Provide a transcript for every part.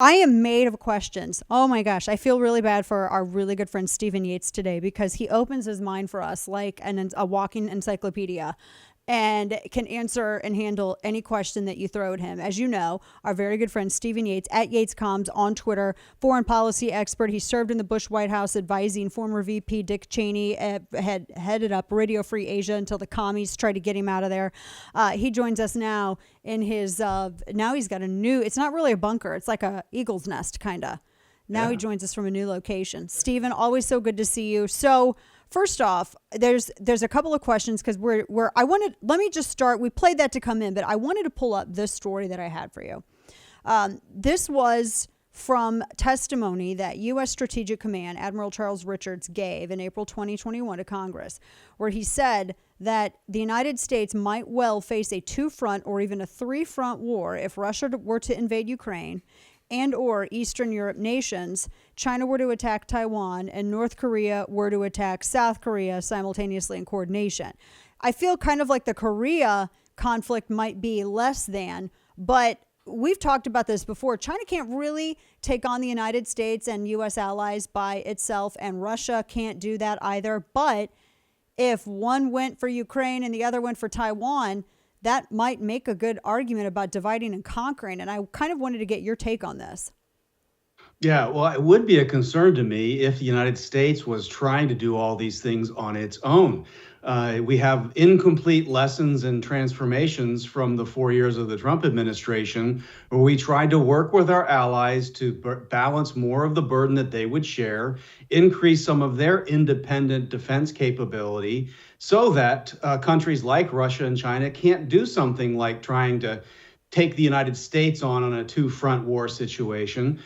I am made of questions. Oh my gosh. I feel really bad for our really good friend Stephen Yates today because he opens his mind for us like a walking encyclopedia and can answer and handle any question that you throw at him. As you know, our very good friend Stephen Yates at YatesComs on Twitter, foreign policy expert. He served in the Bush White House advising former VP Dick Cheney, had headed up Radio Free Asia until the commies tried to get him out of there. He joins us now in his, now he's got a new, it's not really a bunker, it's like a eagle's nest kind of. Now he Yeah. joins us from a new location. Stephen, always so good to see you. So, first off, there's a couple of questions because we're I wanted let me just start. We played that to come in, but I wanted to pull up this story that I had for you. This was from testimony that U.S. Strategic Command Admiral Charles Richards gave in April 2021 to Congress, where he said that the United States might well face a two-front or even a three-front war if Russia were to invade Ukraine and or Eastern Europe nations, China were to attack Taiwan, and North Korea were to attack South Korea simultaneously in coordination. I feel kind of like the Korea conflict might be less than, but we've talked about this before. China can't really take on the United States and U.S. allies by itself, and Russia can't do that either. But if one went for Ukraine and the other went for Taiwan, that might make a good argument about dividing and conquering. And I kind of wanted to get your take on this. Yeah, well, it would be a concern to me if the United States was trying to do all these things on its own. We have incomplete lessons and transformations from the 4 years of the Trump administration, where we tried to work with our allies to balance more of the burden that they would share, increase some of their independent defense capability, so that countries like Russia and China can't do something like trying to take the United States on a two-front war situation.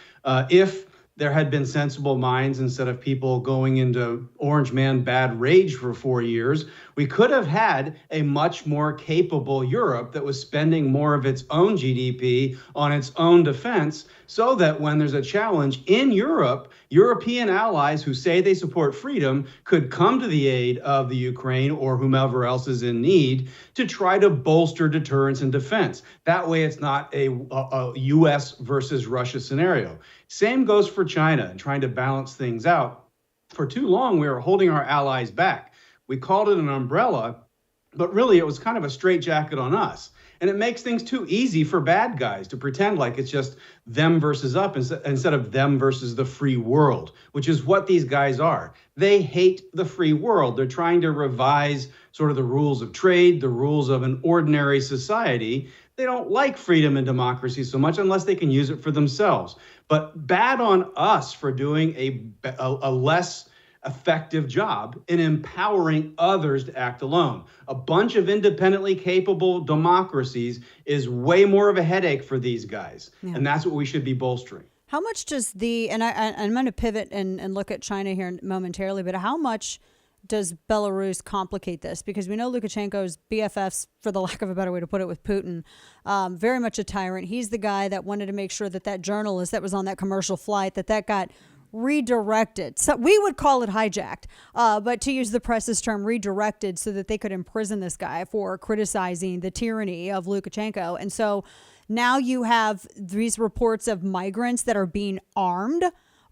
If there had been sensible minds instead of people going into orange man bad rage for 4 years, we could have had a much more capable Europe that was spending more of its own GDP on its own defense, so that when there's a challenge in Europe, European allies who say they support freedom could come to the aid of the Ukraine or whomever else is in need to try to bolster deterrence and defense. That way, it's not a U.S. versus Russia scenario. Same goes for China and trying to balance things out. For too long, we were holding our allies back. We called it an umbrella, but really it was kind of a straitjacket on us. And it makes things too easy for bad guys to pretend like it's just them versus up instead of them versus the free world, which is what these guys are. They hate the free world. They're trying to revise sort of the rules of trade, the rules of an ordinary society. They don't like freedom and democracy so much unless they can use it for themselves. But bad on us for doing a less effective job in empowering others to act alone. A bunch of independently capable democracies is way more of a headache for these guys. Yeah. And that's what we should be bolstering. How much does I'm going to pivot and look at China here momentarily, but how much does Belarus complicate this? Because we know Lukashenko's BFFs, for the lack of a better way to put it, with Putin, very much a tyrant. He's the guy that wanted to make sure that journalist that was on that commercial flight, that got redirected. So we would call it hijacked, but to use the press's term, redirected, so that they could imprison this guy for criticizing the tyranny of Lukashenko. And so now you have these reports of migrants that are being armed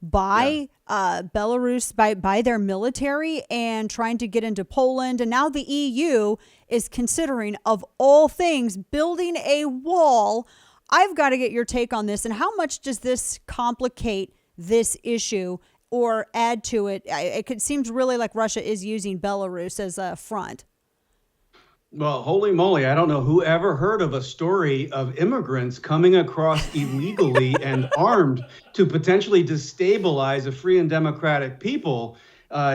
by Belarus, by their military, and trying to get into Poland. And now the EU is considering, of all things, building a wall. I've got to get your take on this. And how much does this complicate this issue or add to it? It seems really like Russia is using Belarus as a front. Well, holy moly, I don't know who ever heard of a story of immigrants coming across illegally and armed to potentially destabilize a free and democratic people.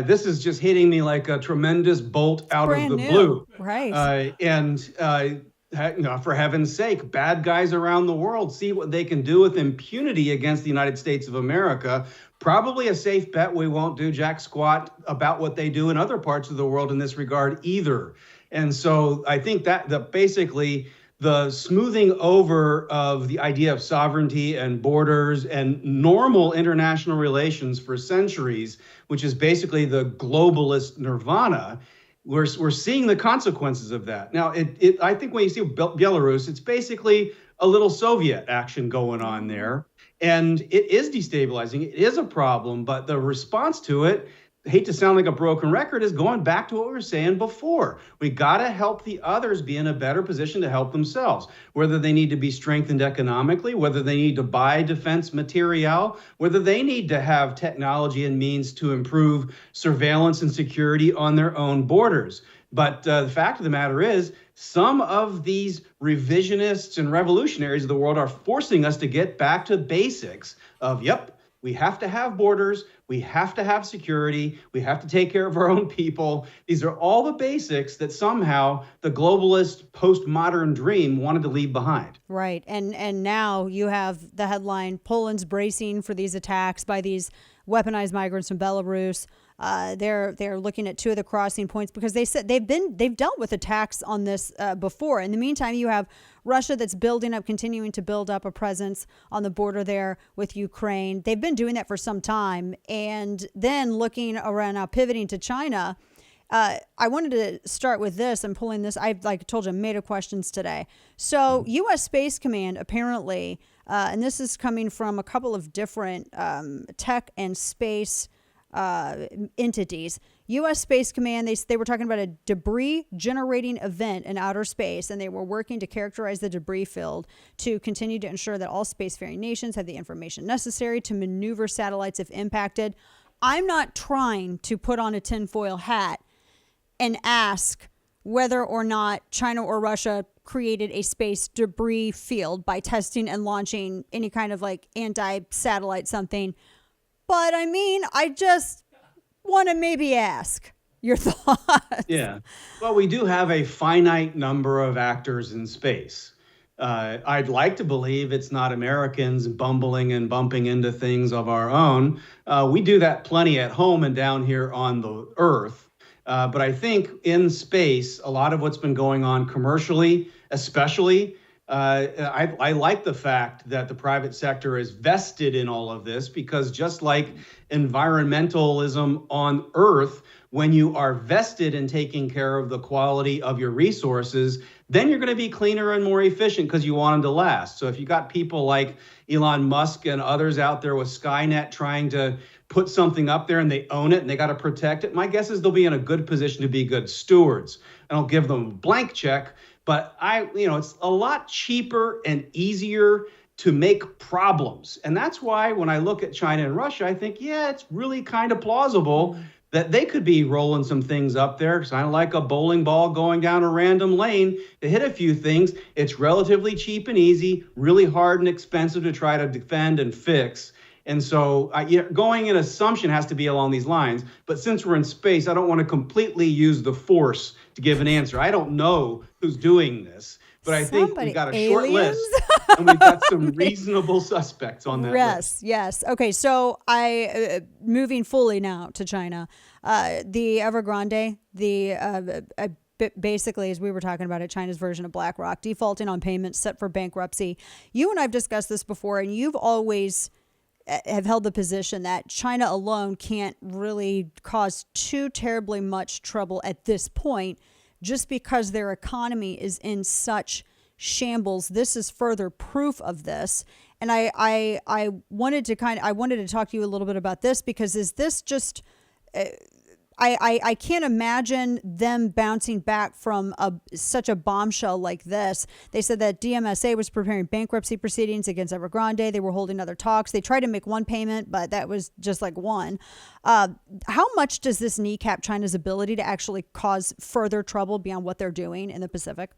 This is just hitting me like a tremendous bolt out of the blue. Right. For heaven's sake, bad guys around the world see what they can do with impunity against the United States of America. Probably a safe bet we won't do jack squat about what they do in other parts of the world in this regard either. And so I think that basically the smoothing over of the idea of sovereignty and borders and normal international relations for centuries, which is basically the globalist nirvana, we're seeing the consequences of that. Now, I think when you see Belarus, it's basically a little Soviet action going on there. And it is destabilizing. It is a problem, but the response to it, hate to sound like a broken record, is going back to what we were saying before. We got to help the others be in a better position to help themselves, whether they need to be strengthened economically, whether they need to buy defense material, whether they need to have technology and means to improve surveillance and security on their own borders. But the fact of the matter is, some of these revisionists and revolutionaries of the world are forcing us to get back to basics of, yep, we have to have borders, we have to have security, we have to take care of our own people. These are all the basics that somehow the globalist postmodern dream wanted to leave behind. Right. And now you have the headline, Poland's bracing for these attacks by these weaponized migrants from Belarus. They're looking at two of the crossing points because they said they've dealt with attacks on this before. In the meantime, you have Russia that's continuing to build up a presence on the border there with Ukraine. They've been doing that for some time. And then looking around now, pivoting to China, I wanted to start with this. I'm pulling this. I told you, made of questions today. So U.S. Space Command apparently, and this is coming from a couple of different tech and space entities. U.S. Space Command, they were talking about a debris generating event in outer space, and they were working to characterize the debris field to continue to ensure that all spacefaring nations have the information necessary to maneuver satellites if impacted. I'm not trying to put on a tinfoil hat and ask whether or not China or Russia created a space debris field by testing and launching any kind of anti-satellite something. But I mean, I just want to maybe ask your thoughts. Yeah. Well, we do have a finite number of actors in space. I'd like to believe it's not Americans bumbling and bumping into things of our own. We do that plenty at home and down here on the Earth. But I think in space, a lot of what's been going on commercially, especially, I like the fact that the private sector is vested in all of this, because just like environmentalism on Earth, when you are vested in taking care of the quality of your resources, then you're going to be cleaner and more efficient because you want them to last. So if you got people like Elon Musk and others out there with Skynet trying to put something up there and they own it and they got to protect it, my guess is they'll be in a good position to be good stewards. I don't give them a blank check, but it's a lot cheaper and easier to make problems. And that's why when I look at China and Russia, I think, yeah, it's really kind of plausible that they could be rolling some things up there, kind of like a bowling ball going down a random lane to hit a few things. It's relatively cheap and easy, really hard and expensive to try to defend and fix. And so going in assumption has to be along these lines. But since we're in space, I don't want to completely use the force to give an answer. I don't know who's doing this, but I think we've got a short list and we've got some reasonable suspects on that list. Yes. Okay, so moving fully now to China, the Evergrande, basically, as we were talking about it, China's version of BlackRock, defaulting on payments, set for bankruptcy. You and I have discussed this before, and you've always have held the position that China alone can't really cause too terribly much trouble at this point, just because their economy is in such shambles. This is further proof of this. And I wanted to talk to you a little bit about this, because is this just I can't imagine them bouncing back from such a bombshell like this. They said that DMSA was preparing bankruptcy proceedings against Evergrande. They were holding other talks. They tried to make one payment, but that was just like one. How much does this kneecap China's ability to actually cause further trouble beyond what they're doing in the Pacific?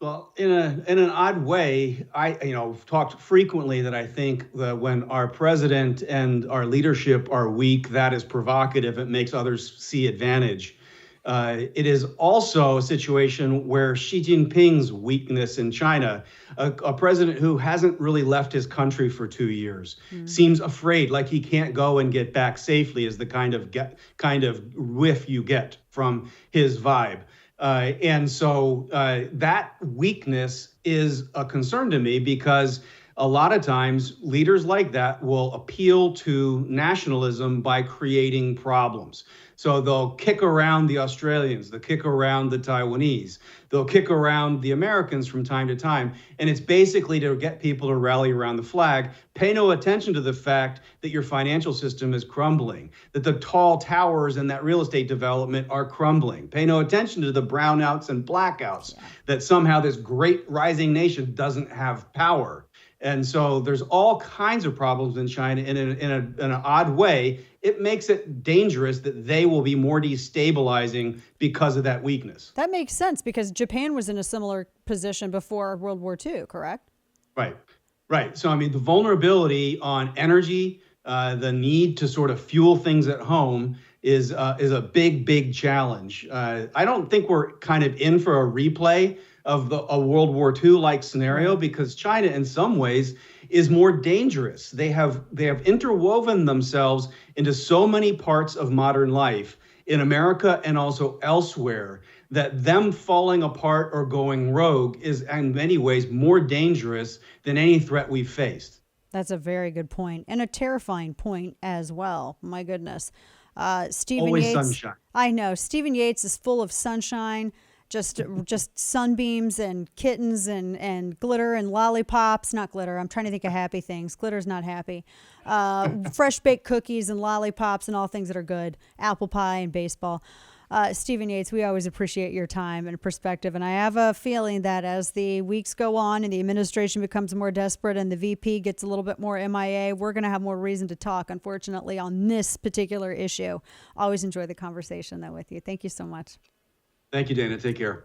Well, in an odd way, I've talked frequently that I think that when our president and our leadership are weak, that is provocative. It makes others see advantage. It is also a situation where Xi Jinping's weakness in China, a president who hasn't really left his country for 2 years, seems afraid, like he can't go and get back safely, is the kind of whiff you get from his vibe. And so that weakness is a concern to me, because a lot of times leaders like that will appeal to nationalism by creating problems. So they'll kick around the Australians, they'll kick around the Taiwanese, they'll kick around the Americans from time to time. And it's basically to get people to rally around the flag. Pay no attention to the fact that your financial system is crumbling, that the tall towers and that real estate development are crumbling. Pay no attention to the brownouts and blackouts, that somehow this great rising nation doesn't have power. And so there's all kinds of problems in China. And in an odd way, it makes it dangerous that they will be more destabilizing because of that weakness. That makes sense because Japan was in a similar position before World War II, correct? Right. Right. So, I mean, the vulnerability on energy, the need to sort of fuel things at home is a big, big challenge. I don't think we're kind of in for a replay of a World War II like scenario, because China in some ways is more dangerous. They have interwoven themselves into so many parts of modern life in America and also elsewhere that them falling apart or going rogue is in many ways more dangerous than any threat we've faced. That's a very good point, and a terrifying point as well. My goodness. Stephen Always Yates. sunshine. I know. Stephen Yates is full of sunshine, just sunbeams and kittens and glitter and lollipops. Not glitter. I'm trying to think of happy things. Glitter's not happy. Fresh baked cookies and lollipops and all things that are good. Apple pie and baseball. Stephen Yates, we always appreciate your time and perspective. And I have a feeling that as the weeks go on and the administration becomes more desperate and the VP gets a little bit more MIA, we're going to have more reason to talk, unfortunately, on this particular issue. Always enjoy the conversation, though, with you. Thank you so much. Thank you, Dana. Take care.